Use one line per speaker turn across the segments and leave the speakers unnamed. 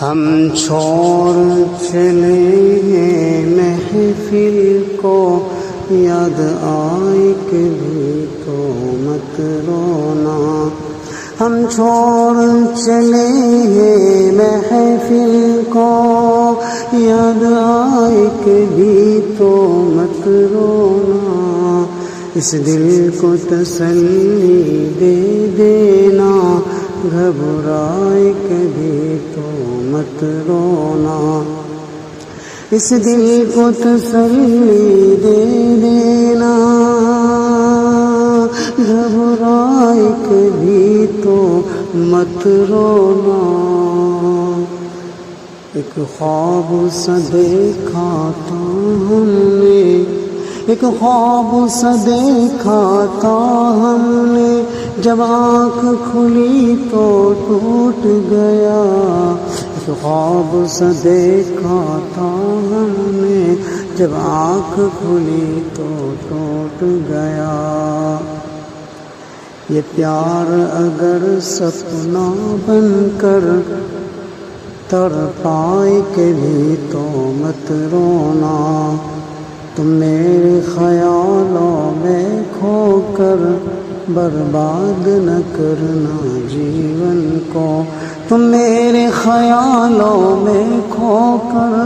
ہم چھوڑ چلے ہیں محفل کو، یاد آئے کبھی تو مت رونا۔ ہم چھوڑ چلے ہیں محفل کو، یاد آئے کبھی تو مت رونا۔ اس دل کو تسلی دے دینا، گھبرائے کبھی تو مت رونا۔ اس دل کو تسلی دے دینا، گھبرائے کبھی تو مت رونا۔ ایک خواب سا دیکھا تھا ہم نے، ایک خواب سا دیکھا تھا ہم نے، جب آنکھ کھلی تو ٹوٹ گیا۔ ایک خواب سا دیکھا تھا ہم نے، جب آنکھ کھلی تو ٹوٹ گیا۔ یہ پیار اگر سپنا بن کر تڑپائے کبھی تو مت رونا۔ تم میرے خیالوں میں کھو کر برباد نہ کرنا جیون کو۔ تم میرے خیالوں میں کھو کر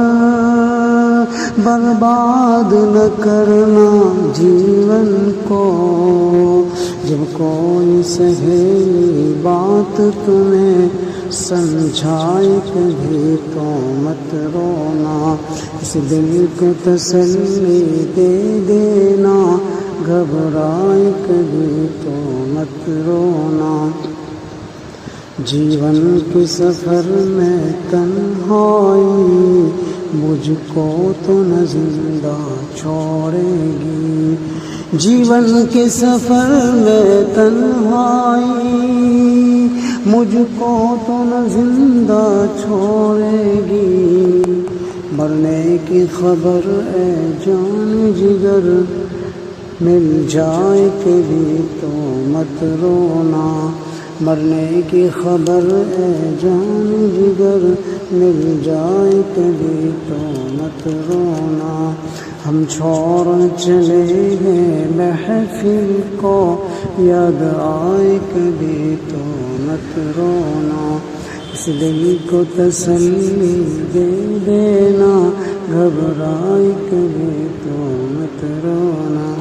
برباد نہ کرنا جیون کو۔ جب کوئی سہیلی بات تمہیں سمجھائے کبھی تو مت رونا۔ اس دل کو تسلی دے دینا، گھبرائے کبھی تو مت رونا۔ جیون کے سفر میں تنہائی مجھ کو تو نہ زندہ چھوڑے گی۔ جیون کے سفر میں تنہائی مجھ کو تو نہ زندہ چھوڑے گی۔ مرنے کی خبر اے جان جگر مل جائے کبھی تو مت رونا۔ مرنے کی خبر اے جان جگر مل جائے کبھی تو مت رونا۔ ہم چھوڑ چلے ہیں محفل کو، یاد آئے کبھی تو مت رونا۔ اس دل کو تسلی دے دینا، گھبرائے کبھی تو مت رونا۔